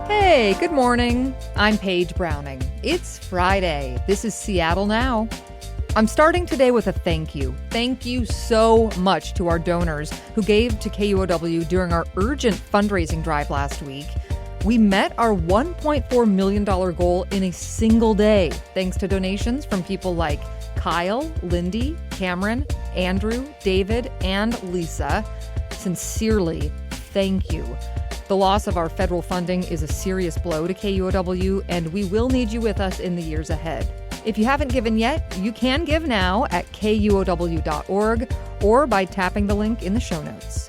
Hey, good morning. I'm Paige Browning. It's Friday. This is Seattle Now. I'm starting today with a thank you. Thank you so much to our donors who gave to KUOW during our urgent fundraising drive last week. We met our $1.4 million goal in a single day, thanks to donations from people like Kyle, Lindy, Cameron, Andrew, David, and Lisa. Sincerely, thank you. The loss of our federal funding is a serious blow to KUOW, and we will need you with us in the years ahead. If you haven't given yet, you can give now at KUOW.org or by tapping the link in the show notes.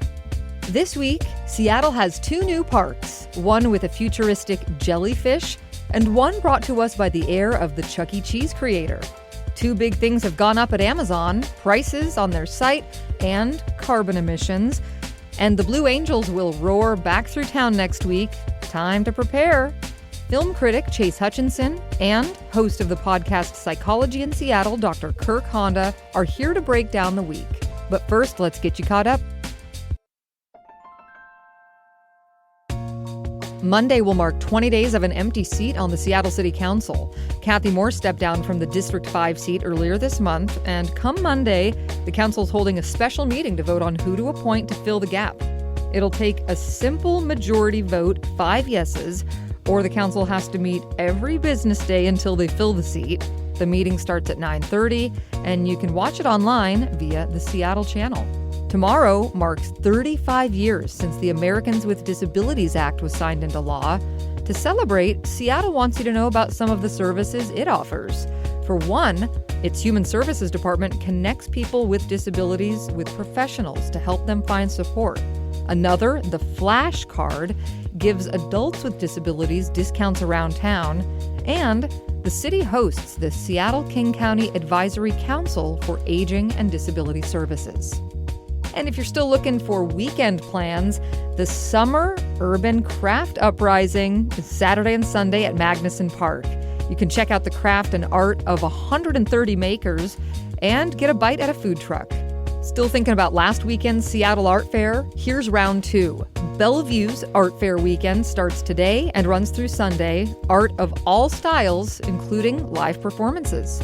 This week, Seattle has 2 new parks, one with a futuristic jellyfish and one brought to us by the heir of the Chuck E. Cheese creator. 2 big things have gone up at Amazon, prices on their site and carbon emissions. And the Blue Angels will roar back through town next week. Time to prepare. Film critic Chase Hutchinson and host of the podcast Psychology in Seattle, Dr. Kirk Honda, are here to break down the week. But first, let's get you caught up. Monday will mark 20 days of an empty seat on the Seattle City Council. Kathy Moore stepped down from the District 5 seat earlier this month, and come Monday, the council's holding a special meeting to vote on who to appoint to fill the gap. It'll take a simple majority vote, 5 yeses, or the council has to meet every business day until they fill the seat. The meeting starts at 9:30, and you can watch it online via the Seattle channel. Tomorrow marks 35 years since the Americans with Disabilities Act was signed into law. To celebrate, Seattle wants you to know about some of the services it offers. For one, its Human Services Department connects people with disabilities with professionals to help them find support. Another, the Flash Card, gives adults with disabilities discounts around town. And the city hosts the Seattle-King County Advisory Council for Aging and Disability Services. And if you're still looking for weekend plans, the Summer Urban Craft Uprising is Saturday and Sunday at Magnuson Park. You can check out the craft and art of 130 makers and get a bite at a food truck. Still thinking about last weekend's Seattle Art Fair? Here's round 2. Bellevue's Art Fair weekend starts today and runs through Sunday. Art of all styles, including live performances.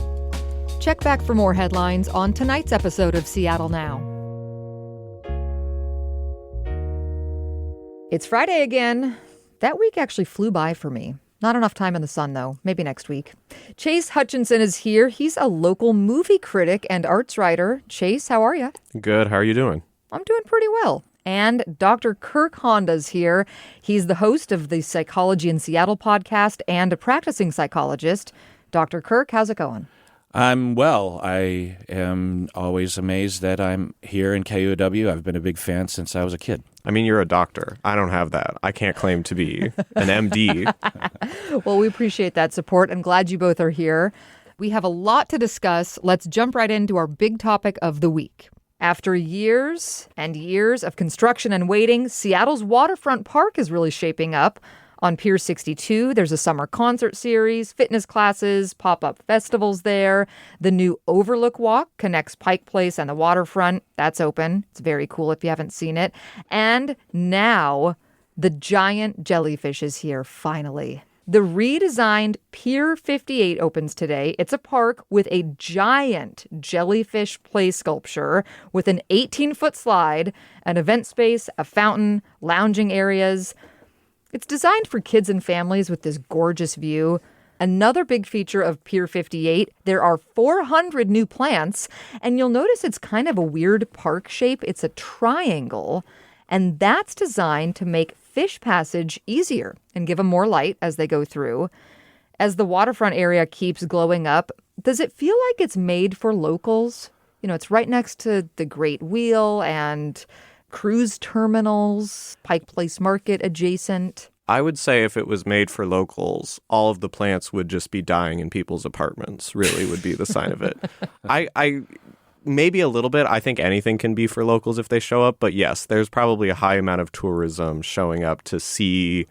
Check back for more headlines on tonight's episode of Seattle Now. It's Friday again. That week actually flew by for me. Not enough time in the sun, though. Maybe next week. Chase Hutchinson is here. He's a local movie critic and arts writer. Chase, how are you? Good. How are you doing? I'm doing pretty well. And Dr. Kirk Honda's here. He's the host of the Psychology in Seattle podcast and a practicing psychologist. Dr. Kirk, how's it going? I'm well. I am always amazed that I'm here in KUOW. I've been a big fan since I was a kid. I mean, you're a doctor. I don't have that. I can't claim to be an MD. Well, we appreciate that support. I'm glad you both are here. We have a lot to discuss. Let's jump right into our big topic of the week. After years and years of construction and waiting, Seattle's waterfront park is really shaping up. On Pier 62, there's a summer concert series, fitness classes, pop-up festivals there. The new Overlook Walk connects Pike Place and the waterfront. That's open. It's very cool if you haven't seen it. And now, the giant jellyfish is here, finally. The redesigned Pier 58 opens today. It's a park with a giant jellyfish play sculpture with an 18-foot slide, an event space, a fountain, lounging areas. It's designed for kids and families with this gorgeous view. Another big feature of Pier 58, there are 400 new plants, and you'll notice it's kind of a weird park shape. It's a triangle, and that's designed to make fish passage easier and give them more light as they go through. As the waterfront area keeps glowing up, does it feel like it's made for locals? You know, it's right next to the Great Wheel and cruise terminals, Pike Place Market adjacent. I would say if it was made for locals, all of the plants would just be dying in people's apartments, really would be the sign of it. I maybe a little bit. I think anything can be for locals if they show up. But yes, there's probably a high amount of tourism showing up to see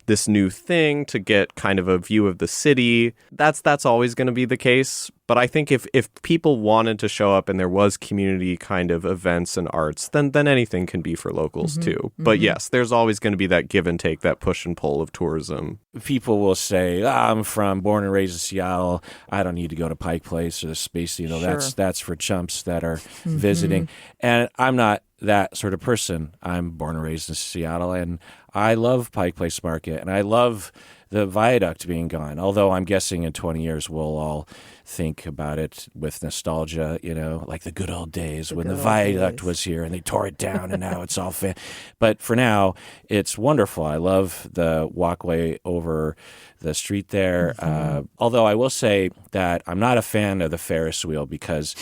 this new thing, to get kind of a view of the city. That's always going to be the case. But I think if people wanted to show up and there was community kind of events and arts, then anything can be for locals too. But yes, there's always going to be that give and take, that push and pull of tourism. People will say, I'm born and raised in Seattle. I don't need to go to Pike Place or the Space Needle. Sure. That's for chumps that are visiting. And I'm not that sort of person. I'm born and raised in Seattle, and I love Pike Place Market, and I love the viaduct being gone. Although I'm guessing in 20 years we'll all think about it with nostalgia, like the good old days when the viaduct was here and they tore it down and now it's all But for now, it's wonderful. I love the walkway over the street there. Although I will say that I'm not a fan of the Ferris wheel because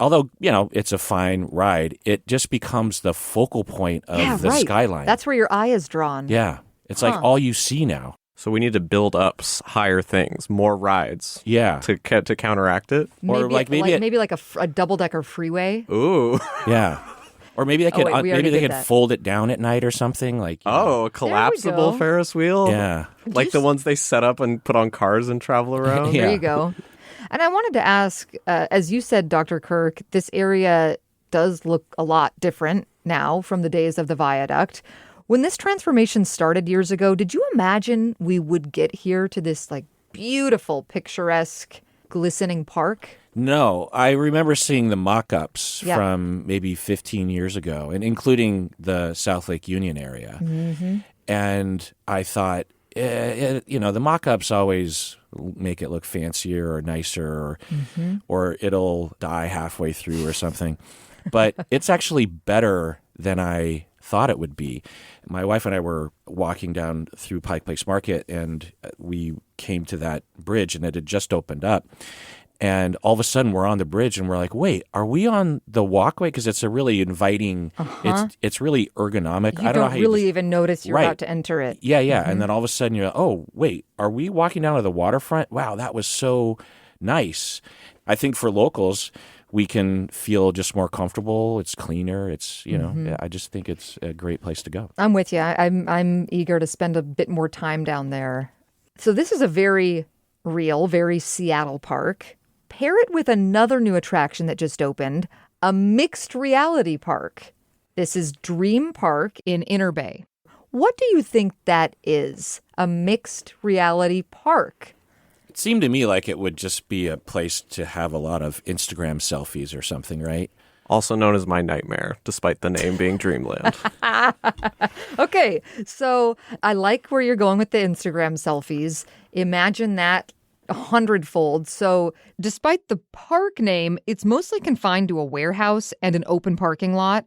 although it's a fine ride, it just becomes the focal point of the skyline. That's where your eye is drawn. Yeah. It's like all you see now. So we need to build up higher things, more rides. Yeah. To counteract it. Maybe, or maybe like a double-decker freeway. Ooh. Yeah. Or maybe they could fold it down at night or something like. A collapsible Ferris wheel. Yeah. Like the ones they set up and put on cars and travel around. There you go. And I wanted to ask, as you said, Dr. Kirk, this area does look a lot different now from the days of the viaduct. When this transformation started years ago, did you imagine we would get here to this beautiful, picturesque, glistening park? No, I remember seeing the mock-ups from maybe 15 years ago, and including the South Lake Union area. And I thought, the mock-ups always make it look fancier or nicer, or it'll die halfway through or something. But it's actually better than I thought it would be. My wife and I were walking down through Pike Place Market, and we came to that bridge, and it had just opened up. And all of a sudden, we're on the bridge, and we're like, wait, are we on the walkway? Because it's a really inviting, it's really ergonomic. I don't know how really even notice you're about to enter it. Yeah. And then all of a sudden, you're like, oh, wait, are we walking down to the waterfront? Wow, that was so nice. I think for locals, we can feel just more comfortable. It's cleaner. It's, I just think it's a great place to go. I'm with you. I'm eager to spend a bit more time down there. So this is a very real, very Seattle park. Pair it with another new attraction that just opened, a mixed reality park. This is Dream Park in Inner Bay. What do you think that is? A mixed reality park? It seemed to me like it would just be a place to have a lot of Instagram selfies or something, right? Also known as my nightmare, despite the name being Dreamland. Okay, so I like where you're going with the Instagram selfies. Imagine that 100-fold. So despite the park name, it's mostly confined to a warehouse and an open parking lot.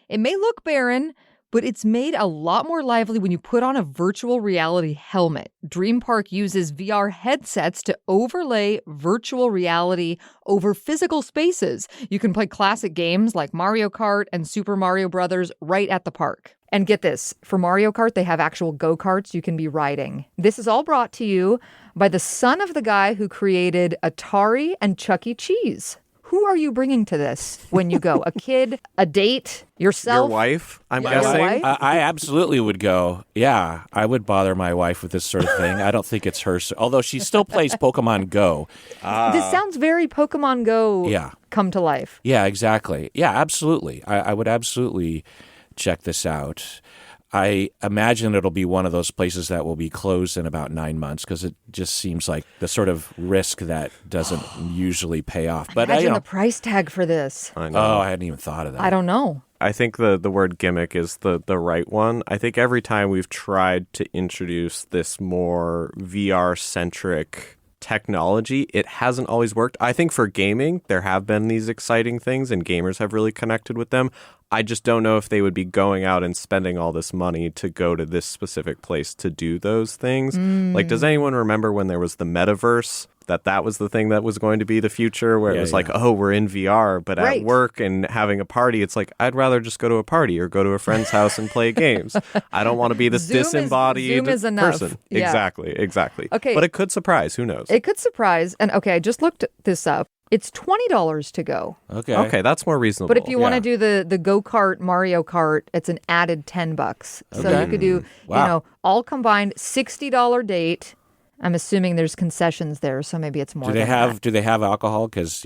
It may look barren, but it's made a lot more lively when you put on a virtual reality helmet. Dream Park uses VR headsets to overlay virtual reality over physical spaces. You can play classic games like Mario Kart and Super Mario Brothers right at the park. And get this, for Mario Kart, they have actual go-karts you can be riding. This is all brought to you by the son of the guy who created Atari and Chuck E. Cheese. Who are you bringing to this when you go? A kid? A date? Yourself? Your wife, I'm Your guessing? wife? I absolutely would go. Yeah, I would bother my wife with this sort of thing. I don't think it's her. Although she still plays Pokemon Go. This sounds very Pokemon Go come to life. Yeah, exactly. Yeah, absolutely. I would absolutely check this out. I imagine it'll be one of those places that will be closed in about 9 months because it just seems like the sort of risk that doesn't usually pay off. But imagine the price tag for this. I know. Oh, I hadn't even thought of that. I don't know. I think the word gimmick is the right one. I think every time we've tried to introduce this more VR-centric technology, it hasn't always worked. I think for gaming, there have been these exciting things and gamers have really connected with them. I just don't know if they would be going out and spending all this money to go to this specific place to do those things. Like, does anyone remember when there was the metaverse? That was the thing that was going to be the future, where it was like, oh, we're in VR, but at work and having a party, it's like, I'd rather just go to a party or go to a friend's house and play games. I don't want to be this disembodied person. Yeah. Exactly. Okay. But it could surprise. Who knows? It could surprise. And okay, I just looked this up. It's $20 to go. Okay, that's more reasonable. But if you want to do the go-kart, Mario Kart, it's an added $10. So you could do, all combined $60 date. I'm assuming there's concessions there, so maybe it's more. Do they have alcohol? Because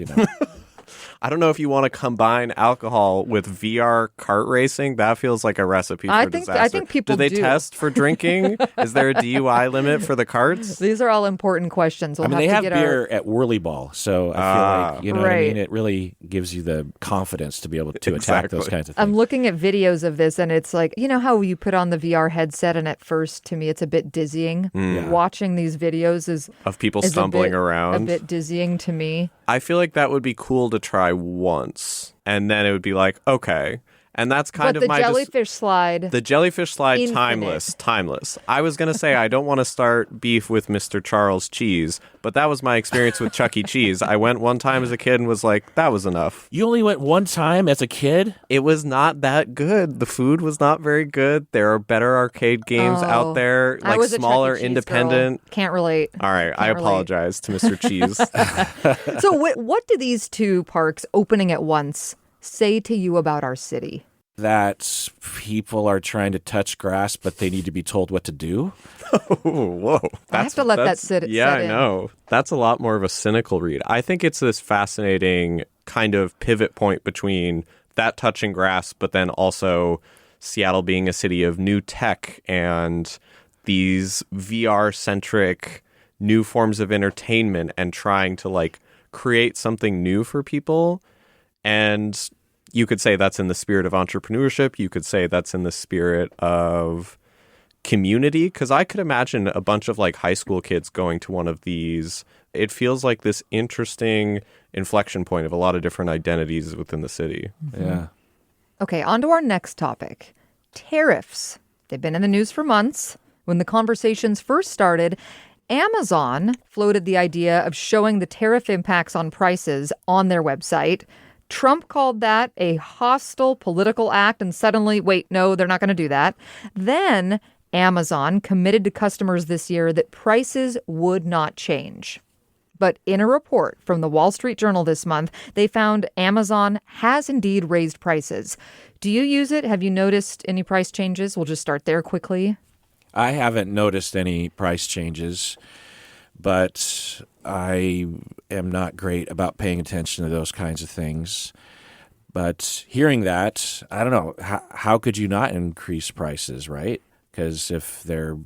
I don't know if you want to combine alcohol with VR kart racing. That feels like a recipe for disaster. I think people do. They test for drinking? Is there a DUI limit for the karts? These are all important questions. They have beer at Whirly Ball, so I feel like, you know what I mean? It really gives you the confidence to be able to attack those kinds of things. I'm looking at videos of this, and it's like, you know how you put on the VR headset, and at first, to me, it's a bit dizzying. Watching these videos of people stumbling around. A bit dizzying to me. I feel like that would be cool to try once, and then it would be like, okay. And that's kind of my... jellyfish slide... The jellyfish slide, infinite. timeless. I was going to say, I don't want to start beef with Mr. Charles Cheese, but that was my experience with Chuck E. Cheese. I went one time as a kid and was like, that was enough. You only went one time as a kid? It was not that good. The food was not very good. There are better arcade games out there, like smaller, independent. Girl. Can't relate. All right, I apologize to Mr. Cheese. So what do these two parks opening at once say to you about our city? That people are trying to touch grass, but they need to be told what to do. Oh, whoa. I have to let that sit in. Yeah, I know. That's a lot more of a cynical read. I think it's this fascinating kind of pivot point between that touching grass, but then also Seattle being a city of new tech and these VR-centric new forms of entertainment and trying to like create something new for people. And you could say that's in the spirit of entrepreneurship. You could say that's in the spirit of community. Because I could imagine a bunch of like high school kids going to one of these. It feels like this interesting inflection point of a lot of different identities within the city. Mm-hmm. Yeah. Okay, on to our next topic. Tariffs. They've been in the news for months. When the conversations first started, Amazon floated the idea of showing the tariff impacts on prices on their website. Trump called that a hostile political act, and suddenly, wait, no, they're not going to do that. Then Amazon committed to customers this year that prices would not change. But in a report from the Wall Street Journal this month, they found Amazon has indeed raised prices. Do you use it? Have you noticed any price changes? We'll just start there quickly. I haven't noticed any price changes, but I am not great about paying attention to those kinds of things. But hearing that, I don't know, how could you not increase prices, right? Because if their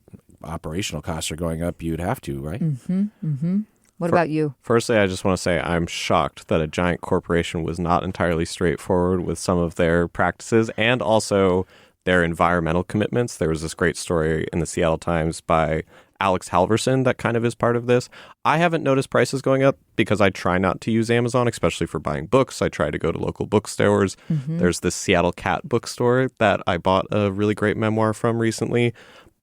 operational costs are going up, you'd have to, right? Mm-hmm, mm-hmm. What about you? Firstly, I just want to say I'm shocked that a giant corporation was not entirely straightforward with some of their practices and also their environmental commitments. There was this great story in the Seattle Times by Alex Halverson that kind of is part of this. I haven't noticed prices going up because I try not to use Amazon, especially for buying books. I try to go to local bookstores. Mm-hmm. There's this Seattle Cat bookstore that I bought a really great memoir from recently.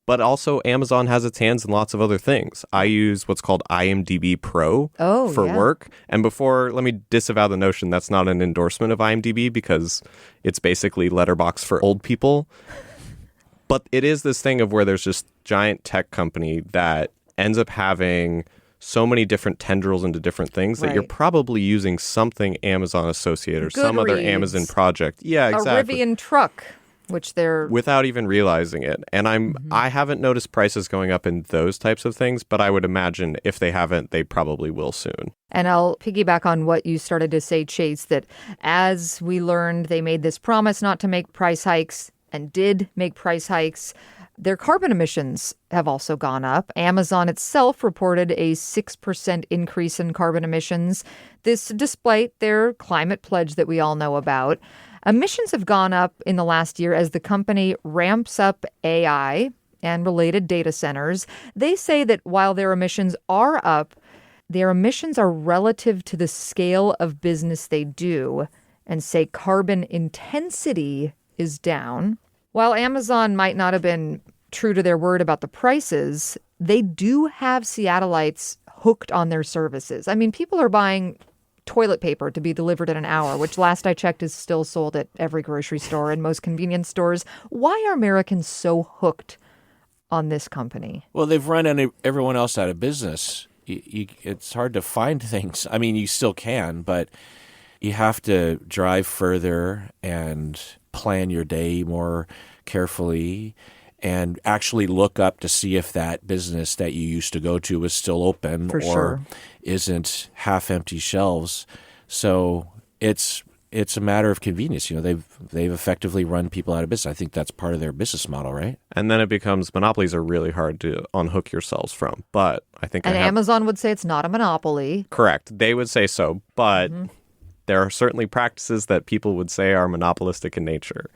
But also Amazon has its hands in lots of other things. I use what's called IMDb Pro for work. And let me disavow the notion that's not an endorsement of IMDb because it's basically Letterboxd for old people. But it is this thing of where there's this giant tech company that ends up having so many different tendrils into different things that you're probably using something Amazon associated or some other Amazon project. Yeah, exactly. A Rivian truck. Which they're without even realizing it. And I haven't noticed prices going up in those types of things, but I would imagine if they haven't, they probably will soon. And I'll piggyback on what you started to say, Chase, that as we learned, they made this promise not to make price hikes and did make price hikes. Their carbon emissions have also gone up. Amazon itself reported a 6% increase in carbon emissions. This despite their climate pledge that we all know about. Emissions have gone up in the last year as the company ramps up AI and related data centers. They say that while their emissions are up, their emissions are relative to the scale of business they do, and say carbon intensity is down. While Amazon might not have been true to their word about the prices, they do have Seattleites hooked on their services. I mean, people are buying toilet paper to be delivered in an hour, which last I checked is still sold at every grocery store and most convenience stores. Why are Americans so hooked on this company? Well, they've run everyone else out of business. It's hard to find things. I mean, you still can, but you have to drive further and plan your day more carefully. and actually look up to see if that business that you used to go to is still open or isn't half empty shelves. So it's a matter of convenience. They've effectively run people out of business. I think that's part of their business model, right? And then it becomes monopolies are really hard to unhook yourselves from. But I think Amazon would say it's not a monopoly. Correct. They would say so, but there are certainly practices that people would say are monopolistic in nature.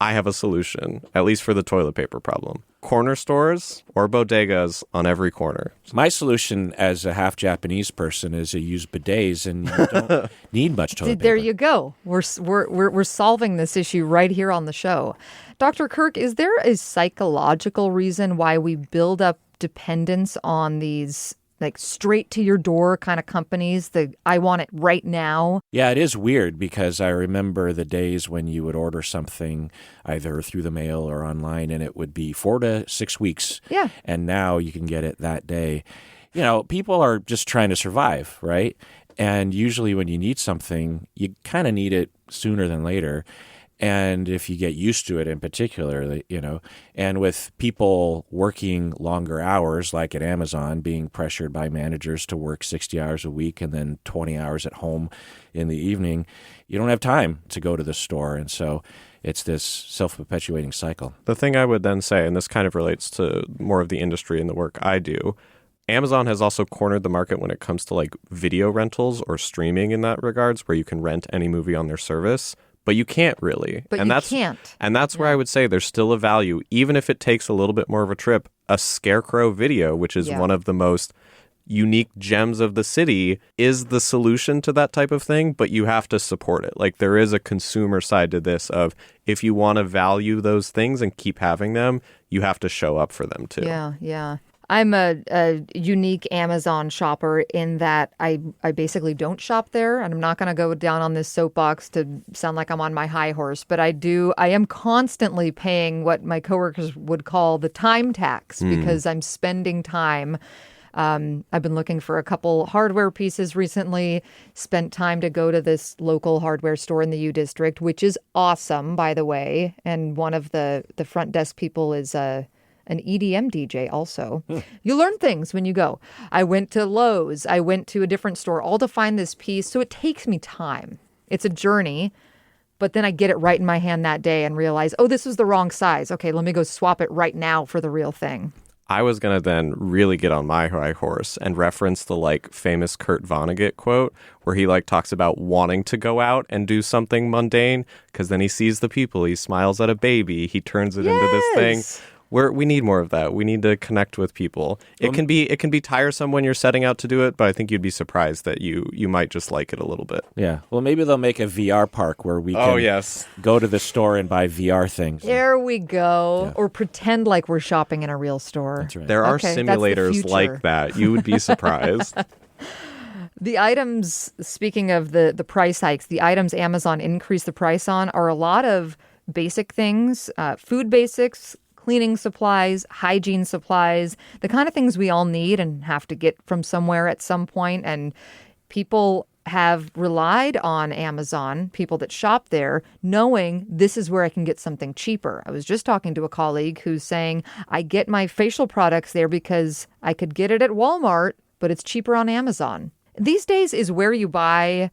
I have a solution, at least for the toilet paper problem. Corner stores or bodegas on every corner. My solution as a half Japanese person is to use bidets, and you don't need much toilet paper. There you go. We're solving this issue right here on the show. Dr. Kirk, is there a psychological reason why we build up dependence on these like straight to your door kind of companies, I want it right now? Yeah, it is weird because I remember the days when you would order something either through the mail or online and it would be 4 to 6 weeks. Yeah. And now you can get it that day. People are just trying to survive, right? And usually when you need something, you kind of need it sooner than later. And if you get used to it in particular, and with people working longer hours, like at Amazon, being pressured by managers to work 60 hours a week and then 20 hours at home in the evening, you don't have time to go to the store. And so it's this self-perpetuating cycle. The thing I would then say, and this kind of relates to more of the industry and the work I do, Amazon has also cornered the market when it comes to like video rentals or streaming in that regards, where you can rent any movie on their service. But you can't really. But you can't. And that's where I would say there's still a value, even if it takes a little bit more of a trip. A Scarecrow video, which is one of the most unique gems of the city, is the solution to that type of thing, but you have to support it. Like there is a consumer side to this of if you want to value those things and keep having them, you have to show up for them too. Yeah. I'm a unique Amazon shopper in that I basically don't shop there. And I'm not going to go down on this soapbox to sound like I'm on my high horse, but I am constantly paying what my coworkers would call the time tax because I'm spending time. I've been looking for a couple hardware pieces recently, spent time to go to this local hardware store in the U District, which is awesome, by the way. And one of the front desk people is an EDM DJ also. You learn things when you go. I went to Lowe's. I went to a different store, all to find this piece. So it takes me time. It's a journey. But then I get it right in my hand that day and realize, oh, this is the wrong size. Okay, let me go swap it right now for the real thing. I was going to then really get on my high horse and reference the famous Kurt Vonnegut quote where he talks about wanting to go out and do something mundane because then he sees the people, he smiles at a baby, he turns it into this thing. We need more of that. We need to connect with people. It can be tiresome when you're setting out to do it, but I think you'd be surprised that you might just like it a little bit. Yeah. Well, maybe they'll make a VR park where we can go to the store and buy VR things. There we go. Yeah. Or pretend like we're shopping in a real store. That's right. There are simulators like that. You would be surprised. The items, speaking of the price hikes, the items Amazon increased the price on are a lot of basic things, food basics, cleaning supplies, hygiene supplies, the kind of things we all need and have to get from somewhere at some point. And people have relied on Amazon, people that shop there, knowing this is where I can get something cheaper. I was just talking to a colleague who's saying, I get my facial products there because I could get it at Walmart, but it's cheaper on Amazon. These days is where you buy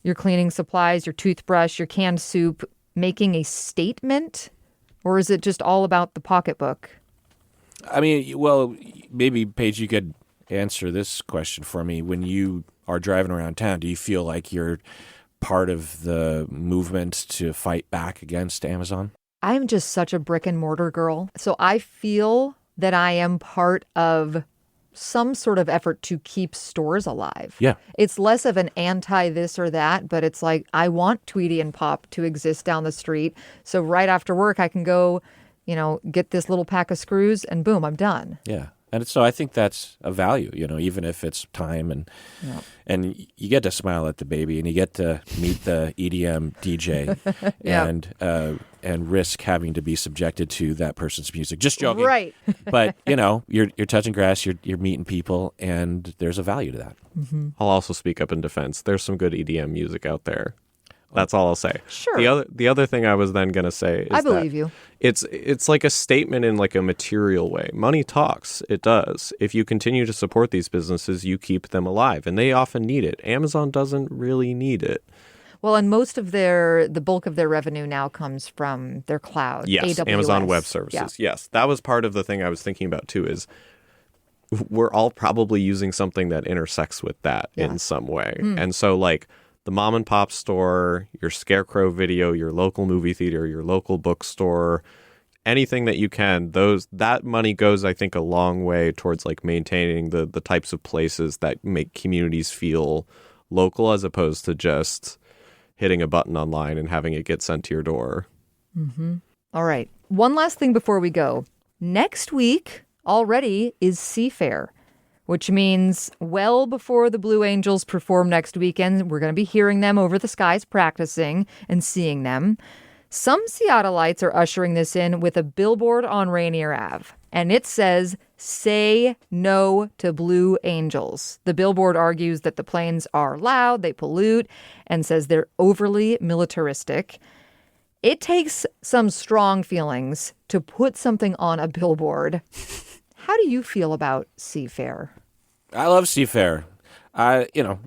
your cleaning supplies, your toothbrush, your canned soup, making a statement. Or is it just all about the pocketbook? I mean, well, maybe, Paige, you could answer this question for me. When you are driving around town, do you feel like you're part of the movement to fight back against Amazon? I'm just such a brick and mortar girl. So I feel that I am part of some sort of effort to keep stores alive. Yeah. It's less of an anti this or that, but it's like, I want Tweety and Pop to exist down the street. So right after work, I can go, get this little pack of screws and boom, I'm done. Yeah. And so I think that's a value, even if it's time and you get to smile at the baby and you get to meet the EDM DJ and risk having to be subjected to that person's music. Just joking. Right. But, you're touching grass, you're meeting people, and there's a value to that. Mm-hmm. I'll also speak up in defense. There's some good EDM music out there. That's all I'll say. Sure. The other thing I was then going to say is I believe you. It's like a statement in like a material way. Money talks. It does. If you continue to support these businesses, you keep them alive, and they often need it. Amazon doesn't really need it. Well, and most of the bulk of their revenue now comes from their cloud. Yes, AWS. Amazon Web Services. Yeah. Yes, that was part of the thing I was thinking about too, is we're all probably using something that intersects with that in some way. And so like the mom and pop store, your Scarecrow video, your local movie theater, your local bookstore, anything that you can, that money goes, I think, a long way towards like maintaining the types of places that make communities feel local, as opposed to just hitting a button online and having it get sent to your door. All right. One last thing before we go. Next week already is Seafair, which means well before the Blue Angels perform next weekend, we're going to be hearing them over the skies practicing and seeing them. Some Seattleites are ushering this in with a billboard on Rainier Ave, and it says, "Say no to Blue Angels." The billboard argues that the planes are loud, they pollute, and says they're overly militaristic. It takes some strong feelings to put something on a billboard. How do you feel about Seafair? I love Seafair.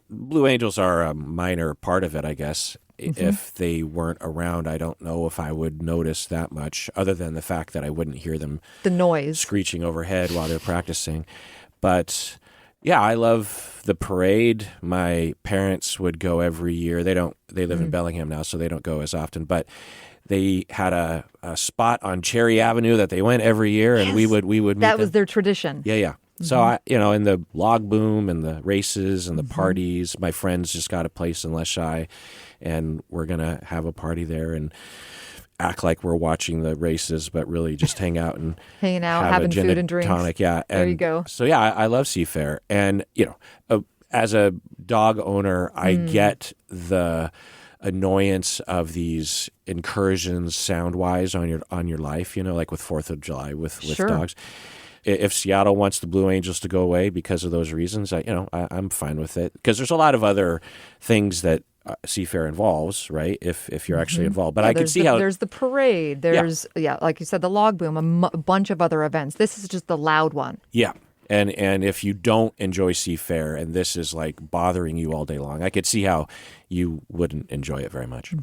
Blue Angels are a minor part of it, I guess. If they weren't around, I don't know if I would notice that much, other than the fact that I wouldn't hear them The noise. screeching overhead while they're practicing. But yeah, I love the parade. My parents would go every year. They live in Bellingham now, so they don't go as often. But they had a spot on Cherry Avenue that they went every year, and we would meet That was them. their tradition. Yeah. So in the log boom and the races and the parties, my friends just got a place in Leschi, and we're gonna have a party there and act like we're watching the races, but really just hang out and Hanging out, have having a gin food and drinks. tonic. Yeah, There you go. So yeah, I love Seafair, and as a dog owner, I get the annoyance of these incursions sound wise on your life. Like with 4th of July with Sure. dogs. If Seattle wants the Blue Angels to go away because of those reasons, I'm fine with it, because there's a lot of other things that Seafair involves, right? If you're actually involved, but I can see how there's the parade. There's like you said, the log boom, a bunch of other events. This is just the loud one. Yeah. And if you don't enjoy Seafair and this is like bothering you all day long, I could see how you wouldn't enjoy it very much.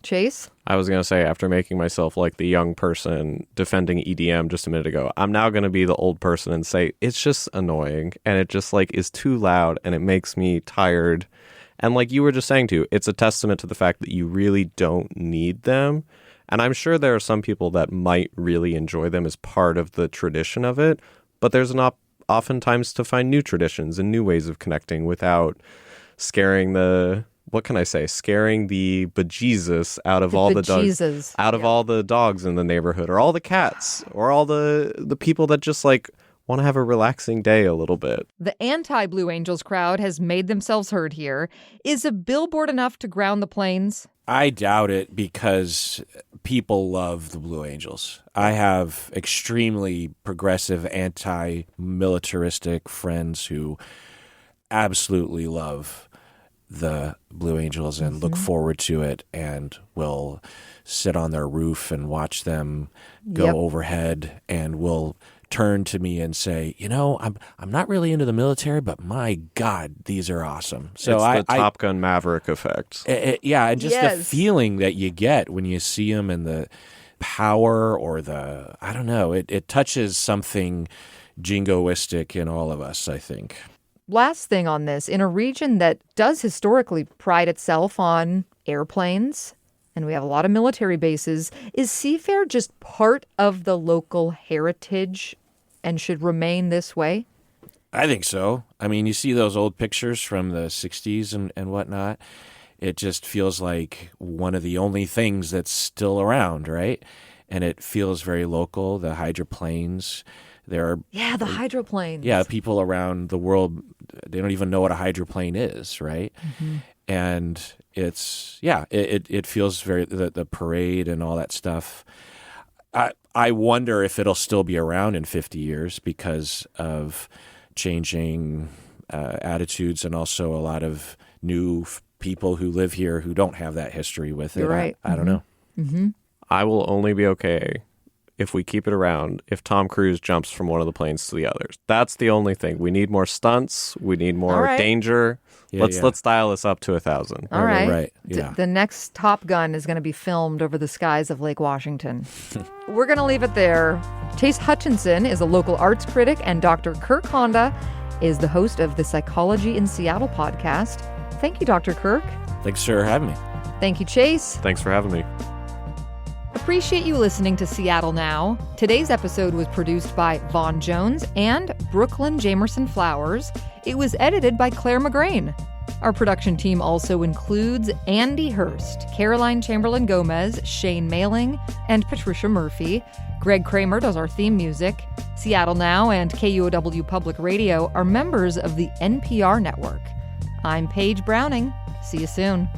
Chase? I was going to say, after making myself like the young person defending EDM just a minute ago, I'm now going to be the old person and say it's just annoying, and it just like is too loud, and it makes me tired. And like you were just saying too, it's a testament to the fact that you really don't need them. And I'm sure there are some people that might really enjoy them as part of the tradition of it, but there's oftentimes to find new traditions and new ways of connecting without scaring the bejesus out of all the dogs, all the dogs in the neighborhood, or all the cats, or all the people that just like want to have a relaxing day a little bit. The anti-Blue Angels crowd has made themselves heard here. Is a billboard enough to ground the planes? I doubt it, because people love the Blue Angels. I have extremely progressive, anti-militaristic friends who absolutely love the Blue Angels and look forward to it, and will sit on their roof and watch them go overhead, and will turn to me and say, I'm not really into the military, but my God, these are awesome. So it's the Top Gun Maverick effect. And just the feeling that you get when you see them, and the power, or I don't know, it touches something jingoistic in all of us, I think. Last thing on this, in a region that does historically pride itself on airplanes, and we have a lot of military bases, is Seafair just part of the local heritage and should remain this way? I think so. I mean, you see those old pictures from the 60s and whatnot. It just feels like one of the only things that's still around, right? And it feels very local. The hydroplanes. The hydroplanes. Yeah, people around the world, they don't even know what a hydroplane is, right? And it's, it feels very, the parade and all that stuff. I wonder if it'll still be around in 50 years because of changing attitudes, and also a lot of new people who live here who don't have that history with it. You're right. I don't know. I will only be okay if we keep it around if Tom Cruise jumps from one of the planes to the others. That's the only thing. We need more stunts. We need more danger. Yeah, let's dial this up to 1,000. All right. Right. Yeah. The next Top Gun is going to be filmed over the skies of Lake Washington. We're going to leave it there. Chase Hutchinson is a local arts critic, and Dr. Kirk Honda is the host of the Psychology in Seattle podcast. Thank you, Dr. Kirk. Thanks for having me. Thank you, Chase. Thanks for having me. Appreciate you listening to Seattle Now. Today's episode was produced by Vaughn Jones and Brooklyn Jamerson Flowers. It was edited by Claire McGrain. Our production team also includes Andy Hurst, Caroline Chamberlain Gomez, Shane Mailing, and Patricia Murphy. Greg Kramer does our theme music. Seattle Now and KUOW Public Radio are members of the NPR network. I'm Paige Browning. See you soon.